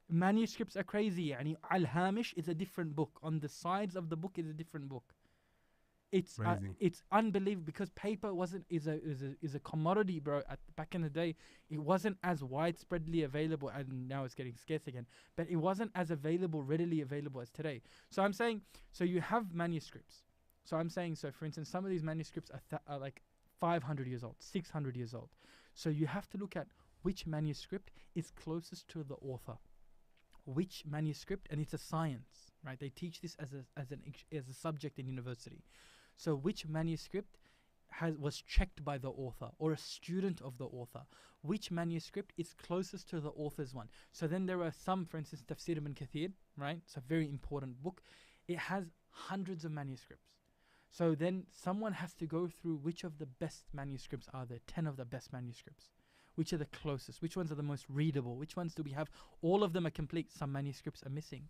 Manuscripts are crazy. Al-Hamish is a different book. On the sides of the book is a different book. It's unbelievable because paper is a commodity, bro. Back in the day, it wasn't as widespreadly available, and now it's getting scarce again. But it wasn't as readily available as today. So I'm saying, so you have manuscripts. So I'm saying, so for instance, some of these manuscripts are like 500 years old, 600 years old. So you have to look at which manuscript is closest to the author. Which manuscript, and it's a science, right? They teach this as a subject in university. So which manuscript was checked by the author or a student of the author? Which manuscript is closest to the author's one? So then there are some, for instance, Tafsir ibn Kathir, right? It's a very important book. It has hundreds of manuscripts. So then someone has to go through which of the best manuscripts are there, 10 of the best manuscripts. Which are the closest? Which ones are the most readable? Which ones do we have? All of them are complete. Some manuscripts are missing.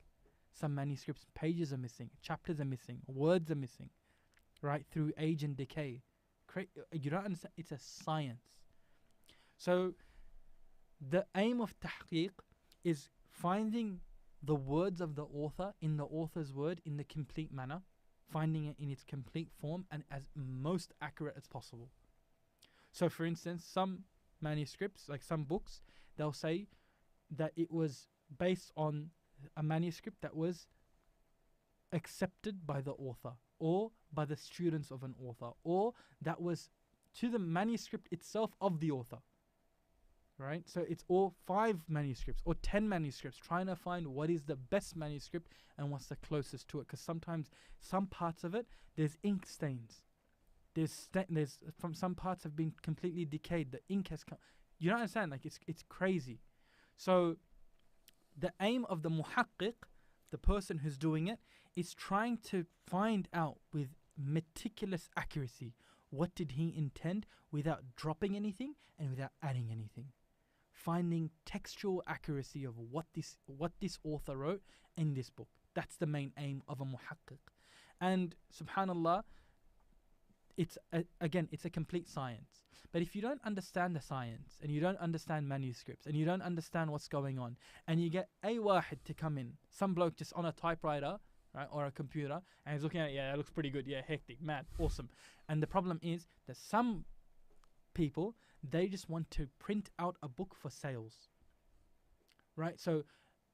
Some manuscripts, pages are missing. Chapters are missing. Words are missing. Right? Through age and decay. You don't understand? It's a science. So the aim of tahqiq is finding the words of the author in the author's word in the complete manner. Finding it in its complete form and as most accurate as possible. So for instance, some manuscripts, like some books, they'll say that it was based on a manuscript that was accepted by the author or by the students of an author, or that was to the manuscript itself of the author, right? So it's all 5 manuscripts or 10 manuscripts trying to find what is the best manuscript and what's the closest to it, because sometimes some parts of it there's ink stains. There's from some parts have been completely decayed. The ink has come. You don't understand? Like it's crazy. So the aim of the muhaqqiq, the person who's doing it, is trying to find out with meticulous accuracy what did he intend without dropping anything and without adding anything. Finding textual accuracy of what this author wrote in this book. That's the main aim of a muhaqqiq. And subhanallah, it's a complete science. But if you don't understand the science, and you don't understand manuscripts, and you don't understand what's going on, and you get a wahid to come in, some bloke just on a typewriter, right, or a computer, and he's looking at it, yeah, it looks pretty good, yeah, hectic, mad, awesome. And the problem is that some people, they just want to print out a book for sales, right? So,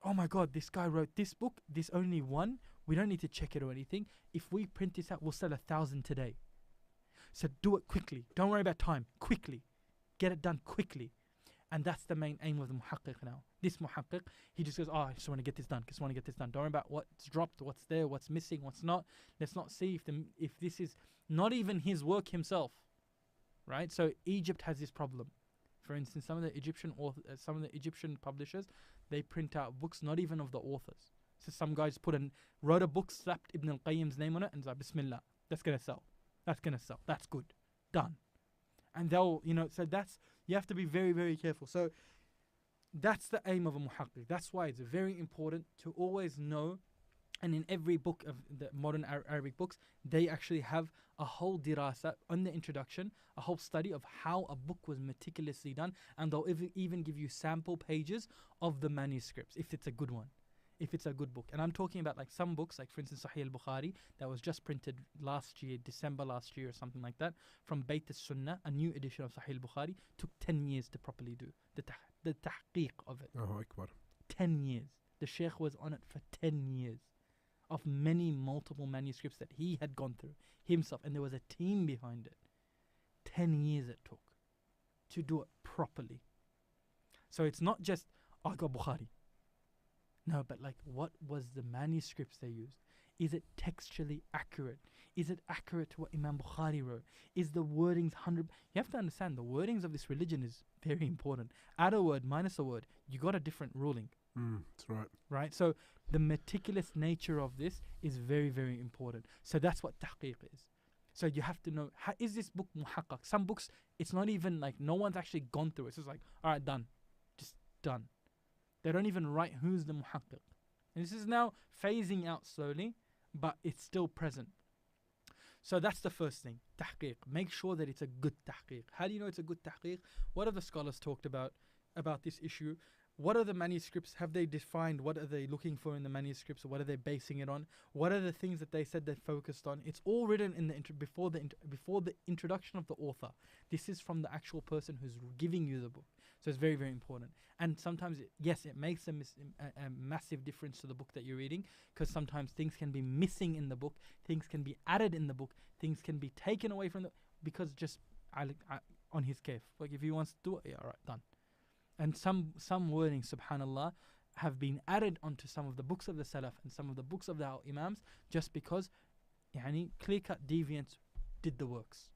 oh my God, this guy wrote this book, this only one, we don't need to check it or anything. If we print this out, we'll sell 1,000 today. So do it quickly. Don't worry about time. Quickly. Get it done quickly. And that's the main aim of the muhaqqiq now. This muhaqqiq, he just goes, oh, I just want to get this done. Don't worry about what's dropped, what's there, what's missing, what's not. Let's not see if this is not even his work himself. Right? So Egypt has this problem. For instance, some of the Egyptian publishers, they print out books not even of the authors. So some guys wrote a book, slapped Ibn al-Qayyim's name on it, and said, Bismillah, that's going to sell. That's good. Done. And they'll, so you have to be very, very careful. So that's the aim of a muhaqqiq. That's why it's very important to always know. And in every book of the modern Arabic books, they actually have a whole dirasa on the introduction, a whole study of how a book was meticulously done. And they'll even give you sample pages of the manuscripts, if it's a good one. If it's a good book. And I'm talking about like some books, like for instance Sahih al-Bukhari, that was just printed December last year or something like that, from Bayt al-Sunnah, a new edition of Sahih al-Bukhari, took 10 years to properly do the tahqiq of it. Oh, Akbar. 10 years. The Shaykh was on it for 10 years of multiple manuscripts that he had gone through himself, and there was a team behind it. 10 years it took to do it properly. So it's not just, I got Bukhari. No, but like, what was the manuscripts they used? Is it textually accurate? Is it accurate to what Imam Bukhari wrote? Is the wordings 100? You have to understand, the wordings of this religion is very important. Add a word, minus a word, you got a different ruling. That's right. Right? So the meticulous nature of this is very, very important. So that's what tahqiq is. So you have to know, is this book muhaqqaq? Some books, it's not even like, no one's actually gone through it. It's just like, all right, done. Just done. They don't even write who's the muhaqqiq. And this is now phasing out slowly, but it's still present. So that's the first thing, tahqiq. Make sure that it's a good tahqiq. How do you know it's a good tahqiq? What have the scholars talked about this issue? What are the manuscripts? Have they defined what are they looking for in the manuscripts? Or what are they basing it on? What are the things that they said they focused on? It's all written in the before the introduction of the author. This is from the actual person who's giving you the book. So it's very, very important. And sometimes, it makes a massive difference to the book that you're reading, because sometimes things can be missing in the book, things can be added in the book, things can be taken away from because just on his kayf. Like if he wants to do it, yeah, all right, done. And some wording, subhanallah, have been added onto some of the books of the Salaf and some of the books of the Imams just because clear-cut deviants did the works.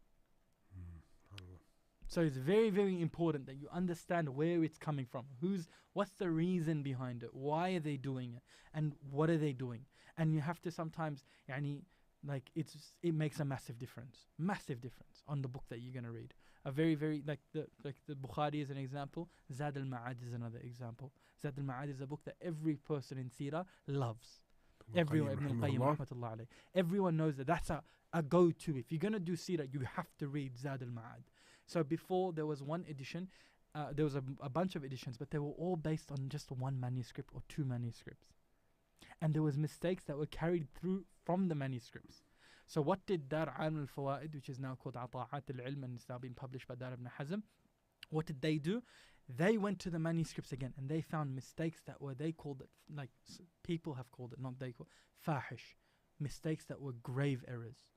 So it's very, very important that you understand where it's coming from. What's the reason behind it? Why are they doing it? And what are they doing? And you have to sometimes, it makes a massive difference on the book that you're going to read. A very, very, like the Bukhari is an example. Zad al-Ma'ad is another example. Zad al-Ma'ad is a book that every person in Seerah loves. Everyone, Ibn al-Qayyim, rahmatullah alayh. Everyone knows that that's a go-to. If you're going to do Seerah, you have to read Zad al-Ma'ad. So before, there was one edition, there was a bunch of editions, but they were all based on just one manuscript or two manuscripts. And there was mistakes that were carried through from the manuscripts. So what did Dar al-Fawaid, which is now called Ata'at al-Ilm, and it's now been published by Dar ibn Hazm, what did they do? They went to the manuscripts again, and they found mistakes that were, they called it, like people have called it, not they called fahish, mistakes that were grave errors.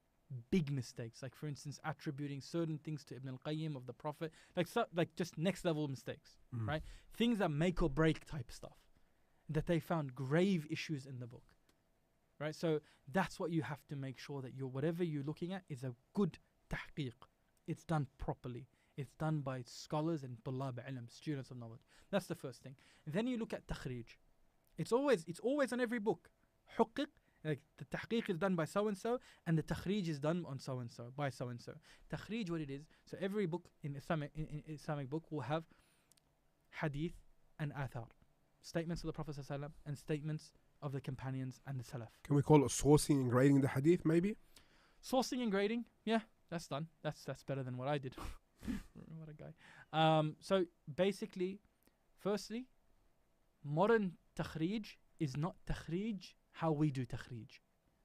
Big mistakes, like for instance attributing certain things to Ibn al-Qayyim of the Prophet, like just next level mistakes, right? Things that make or break type stuff, that they found grave issues in the book, right? So that's what you have to make sure that whatever you're looking at is a good tahqiq. It's done properly. It's done by scholars and tullab ilm, students of knowledge. That's the first thing. And then you look at takhrij. It's always on every book. Huqiq. Like the tahqiq is done by so-and-so, and the takhrij is done on so-and-so, by so-and-so. Takhrij, what it is, so every book in Islamic book will have hadith and athar. Statements of the Prophet ﷺ and statements of the companions and the Salaf. Can we call it sourcing and grading the hadith, maybe? Sourcing and grading, yeah, that's done. That's better than what I did. What a guy. So basically, firstly, modern takhrij is not takhrij how we do takhrij.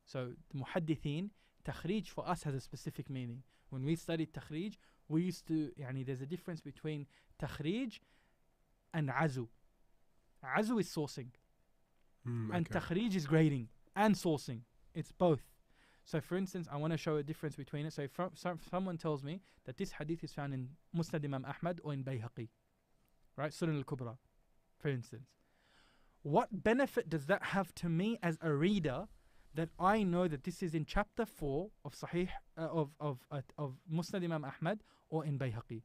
So the muhaddithin, takhrij for us has a specific meaning. When we studied takhrij, we used to, there's a difference between takhrij and azu. Azu is sourcing. And takhrij is grading and sourcing. It's both. So for instance, I want to show a difference between it. So if someone tells me that this hadith is found in Musnad Imam Ahmad or in Bayhaqi, right? Sunan al-Kubra, for instance. What benefit does that have to me as a reader that I know that this is in chapter 4 of Sahih of Musnad Imam Ahmad or in Bayhaqi?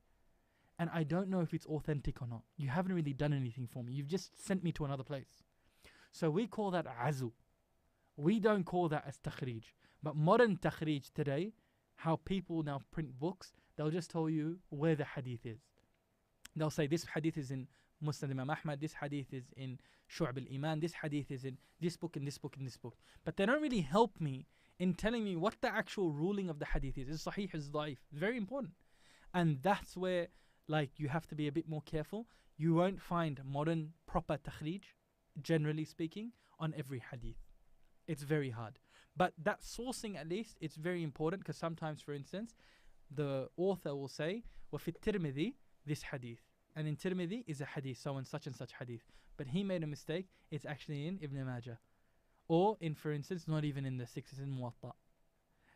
And I don't know if it's authentic or not. You haven't really done anything for me. You've just sent me to another place. So we call that azu. We don't call that as takhrij. But modern takhrij today, how people now print books, they'll just tell you where the hadith is. They'll say this hadith is in Musnad Imam Ahmad, this hadith is in Shu'ab al-Iman, this hadith is in this book and this book and this book. But they don't really help me in telling me what the actual ruling of the hadith is. Is sahih, is daif. Very important. And that's where you have to be a bit more careful. You won't find modern proper takhrij, generally speaking, on every hadith. It's very hard. But that sourcing, at least, it's very important, because sometimes, for instance, the author will say, وَفِي التِّرْمِذِي this hadith. And in Tirmidhi is a hadith, so and such hadith. But he made a mistake, it's actually in Ibn Majah. Or in, for instance, not even in the 6, it's in Muwatta.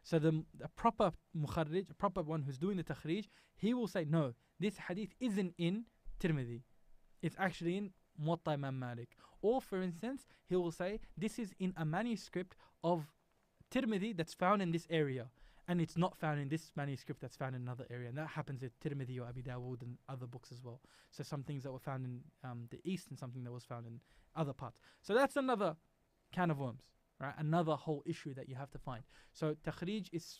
So the proper mukharrij, a proper one who's doing the takhrij, he will say, no, this hadith isn't in Tirmidhi. It's actually in Muwatta Imam Malik. Or for instance, he will say, this is in a manuscript of Tirmidhi that's found in this area. And it's not found in this manuscript that's found in another area. And that happens at Tirmidhi or Abi Dawood and other books as well. So some things that were found in the East and something that was found in other parts. So that's another can of worms, right? Another whole issue that you have to find. So takhrij is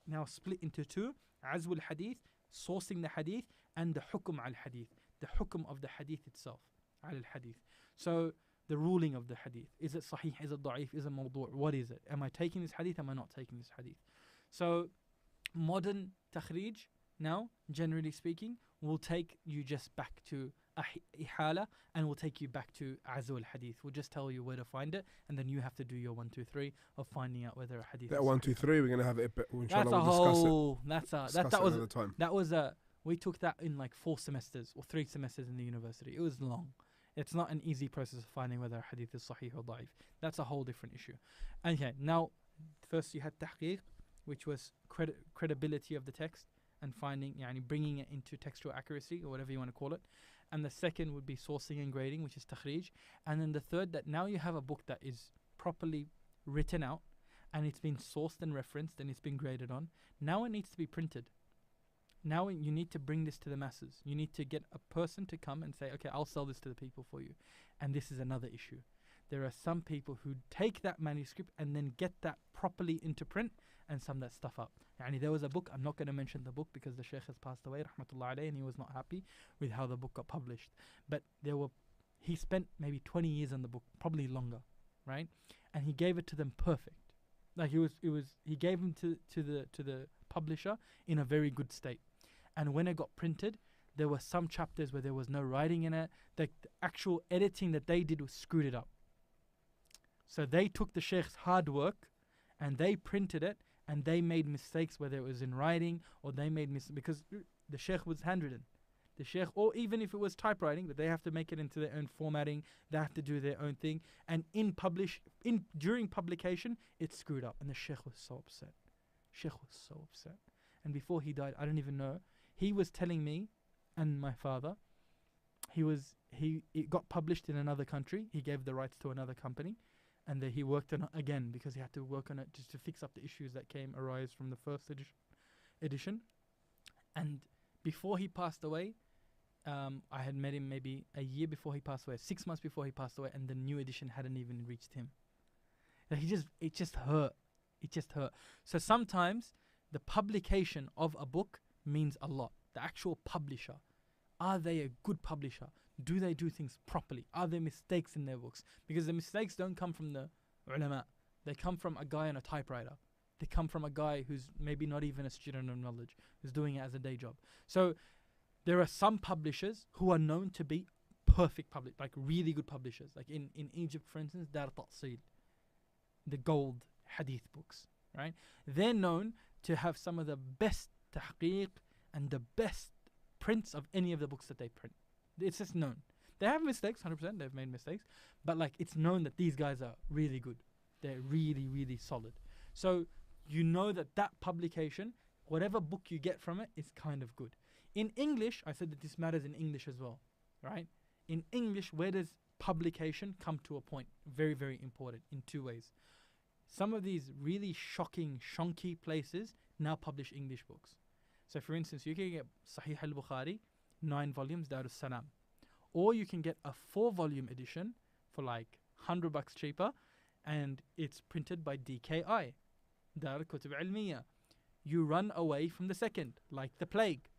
now split into two. Azwul hadith, sourcing the hadith, and the hukum al hadith. The hukum of the hadith itself. Al hadith. So the ruling of the hadith. Is it sahih? Is it da'if? Is it mawdu'? What is it? Am I taking this hadith? Am I not taking this hadith? So modern takhrij now, generally speaking, will take you just back to ihala and will take you back to azul hadith. We'll just tell you where to find it, and then you have to do your 1, 2, 3 of finding out whether a hadith. That 1, 2, 3, we're gonna have it. That's a whole. That was we took that in 4 semesters or 3 semesters in the university. It was long. It's not an easy process of finding whether a hadith is sahih or da'if. That's a whole different issue. Okay, now first you had tahqiq, which was credibility of the text and finding, bringing it into textual accuracy or whatever you want to call it. And the second would be sourcing and grading, which is takhrij. And then the third, that now you have a book that is properly written out and it's been sourced and referenced and it's been graded on. Now it needs to be printed. Now you need to bring this to the masses. You need to get a person to come and say, okay, I'll sell this to the people for you. And this is another issue. There are some people who take that manuscript and then get that properly into print, and some that stuff up. There was a book, I'm not going to mention the book because the Shaykh has passed away, rahmatullah alayhi, and he was not happy with how the book got published. But he spent maybe 20 years on the book, probably longer, right? And he gave it to them perfect. He gave them to the publisher in a very good state. And when it got printed, there were some chapters where there was no writing in it. The actual editing that they did was screwed it up. So they took the Shaykh's hard work and they printed it, and they made mistakes, whether it was in writing or they made mistakes, because the Shaykh was handwritten. The Shaykh, or even if it was typewriting, but they have to make it into their own formatting, they have to do their own thing, and during publication, it's screwed up, and the Shaykh was so upset. And before he died, I don't even know, he was telling me and my father, it got published in another country, he gave the rights to another company, and then he worked on it again because he had to work on it just to fix up the issues that arise from the first edition. And before he passed away, I had met him maybe a year before he passed away, 6 months before he passed away, and the new edition hadn't even reached him. It just hurt. So sometimes the publication of a book means a lot. The actual publisher, are they a good publisher? Do they do things properly? Are there mistakes in their books? Because the mistakes don't come from the ulama. They come from a guy on a typewriter. They come from a guy who's maybe not even a student of knowledge, who's doing it as a day job. So there are some publishers who are known to be perfect like really good publishers. Like in Egypt, for instance, Dar Ta'sil, the gold hadith books, right? They're known to have some of the best tahqiq and the best prints of any of the books that they print. It's just known. They have mistakes, 100%, they've made mistakes, but like it's known that these guys are really good. They're really, really solid. So you know that publication, whatever book you get from it, is kind of good. In English, I said that this matters in English as well, right? In English, where does publication come to a point? Very, very important in two ways. Some of these really shocking, shonky places now publish English books. So for instance, you can get Sahih al-Bukhari, 9 volumes, Dar al-Salam. Or you can get a 4-volume edition for like $100 cheaper, and it's printed by DKI, Dar Kutub Ilmiya. You run away from the second, like the plague.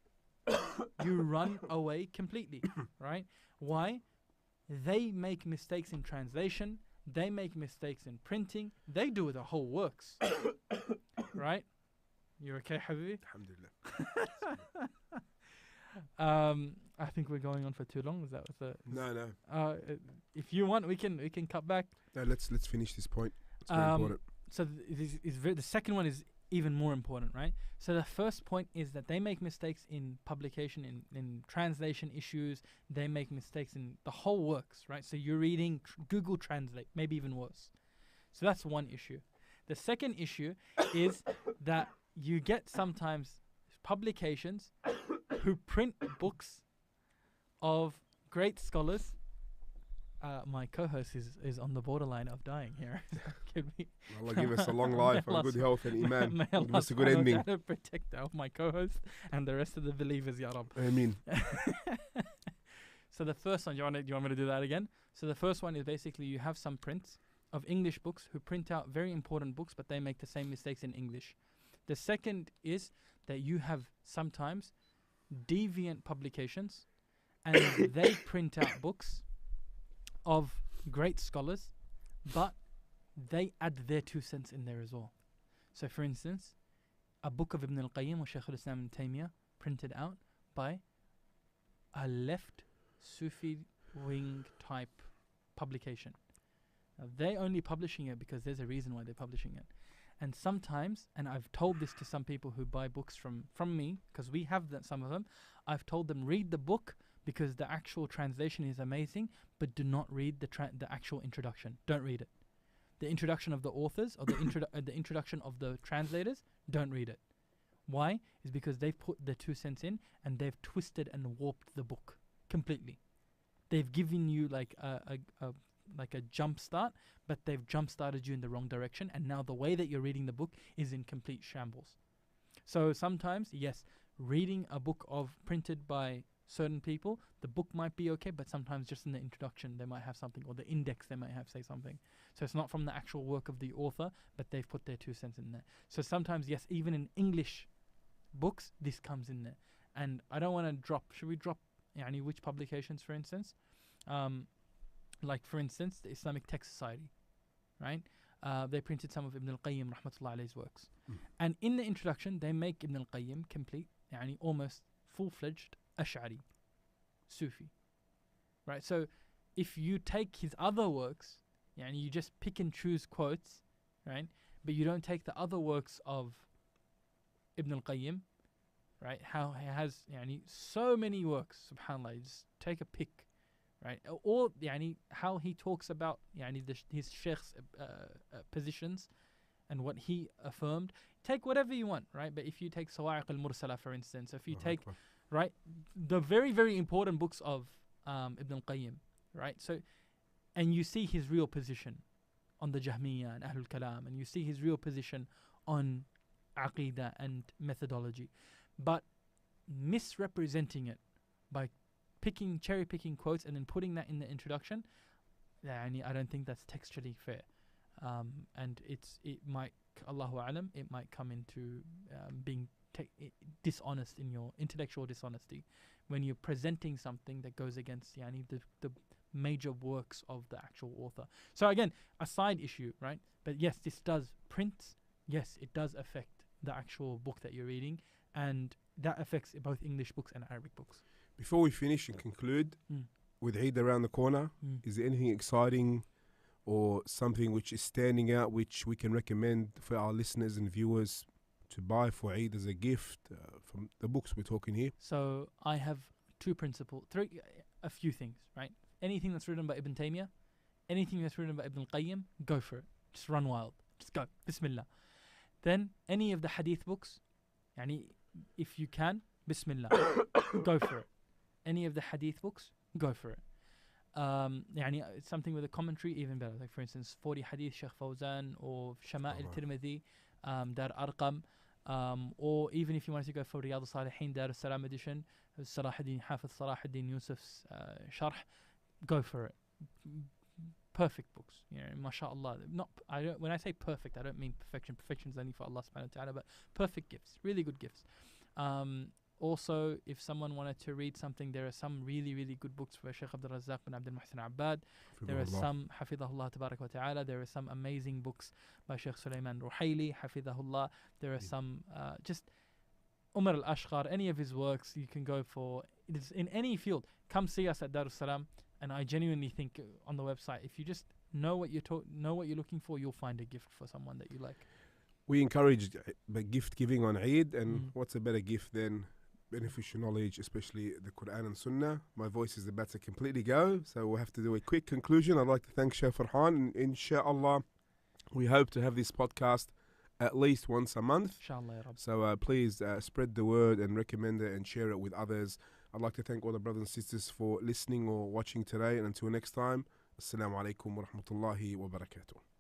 You run away completely, right? Why? They make mistakes in translation. They make mistakes in printing. They do the whole works, right? You're okay, Habibi? Alhamdulillah. I think we're going on for too long. Is that what the? No. If you want, we can cut back. No, let's finish this point. It's very important. So the second one is even more important, right? So the first point is that they make mistakes in publication, in translation issues. They make mistakes in the whole works, right? So you're reading Google Translate, maybe even worse. So that's one issue. The second issue is that you get sometimes publications who print books of great scholars. My co-host is on the borderline of dying here. Allah give us a long life and good health and iman. Give us a good ending. Protect my co-host and the rest of the believers, Ya Rab. Ameen. So the first one, do you want me to do that again? So the first one is basically you have some prints of English books who print out very important books, but they make the same mistakes in English. The second is that you have sometimes deviant publications and they print out books of great scholars, but they add their 2 cents in there as well. So for instance, a book of Ibn al-Qayyim or Shaykh al-Islam ibn Taymiyyah printed out by a left Sufi wing type publication. Now they're only publishing it because there's a reason why they're publishing it. And sometimes, and I've told this to some people who buy books from me, because we have some of them, I've told them read the book because the actual translation is amazing, but do not read the actual introduction. Don't read it. The introduction of the authors or the introduction of the translators, don't read it. Why? Is because they've put their 2 cents in and they've twisted and warped the book completely. They've given you like a jump start, but they've jump started you in the wrong direction, and now the way that you're reading the book is in complete shambles. So sometimes, yes, reading a book printed by certain people, the book might be okay, but sometimes just in the introduction they might have something, or the index they might have say something. So it's not from the actual work of the author, but they've put their 2 cents in there. So sometimes, yes, even in English books, this comes in there. And I don't want to drop, should we drop which publications, for instance? Like for instance, the Islamic Text Society, right? They printed some of Ibn al-Qayyim rahmatullah alayhi's works. And in the introduction, they make Ibn al-Qayyim complete, almost full-fledged Ash'ari, Sufi, right? So if you take his other works, you just pick and choose quotes, right? But you don't take the other works of Ibn al-Qayyim, right? How he has so many works, subhanAllah, you just take a pick, right? Or how he talks about his sheikh's positions and what he affirmed. Take whatever you want, right? But if you take Sawa'iq al-Mursala, for instance, if you take right the very, very important books of Ibn al-Qayyim, right? So, and you see his real position on the Jahmiyyah and Ahlul Kalam, and you see his real position on Aqidah and methodology, but misrepresenting it by cherry picking quotes and then putting that in the introduction, I don't think that's textually fair. And it might, Allahu Alam, it might come into being dishonest in your intellectual dishonesty when you're presenting something that goes against the major works of the actual author. So again, a side issue, right? But yes, this does print. Yes, it does affect the actual book that you're reading, and that affects both English books and Arabic books. Before we finish and conclude, with Eid around the corner, is there anything exciting or something which is standing out which we can recommend for our listeners and viewers to buy for Eid as a gift from the books we're talking here? So I have a few things, right? Anything that's written by Ibn Taymiyyah, anything that's written by Ibn Qayyim, go for it. Just run wild. Just go. Bismillah. Then any of the hadith books, if you can, Bismillah, go for it. Any of the hadith books, go for it. It's something with a commentary, even better. Like for instance, 40 hadith Shaykh Fawzan or Shama'il Tirmidhi, Dar Arqam, or even if you wanted to go for Riyadh al-Salihin Dar al-Salam edition, Salahuddin Hafiz Salahuddin Yusuf's Sharh, go for it. Perfect books, mashallah. When I say perfect, I don't mean perfection. Perfection is only for Allah subhanahu wa ta'ala, but perfect gifts, really good gifts. Also, if someone wanted to read something, there are some really, really good books by Shaykh Abdul Razzaq bin Abdul Muhsin Abbad. There are some, Hafidahullah Tabarak wa Ta'ala, there are some amazing books by Shaykh Sulaiman Ruhaili, Hafidahullah. There are some, just Umar al-Ashqar, any of his works you can go for. It is in any field. Come see us at Darus Salam, and I genuinely think on the website, if you just know what you're looking for, you'll find a gift for someone that you like. We encourage gift giving on Eid, and what's a better gift than beneficial knowledge, especially the Quran and Sunnah. My voice is about to completely go, so we'll have to do a quick conclusion. I'd like to thank Shaykh Farhan, and inshallah, we hope to have this podcast at least once a month. Inshallah, ya Rabb. So please spread the word and recommend it and share it with others. I'd like to thank all the brothers and sisters for listening or watching today, and until next time, Assalamu alaikum wa rahmatullahi wa barakatuh.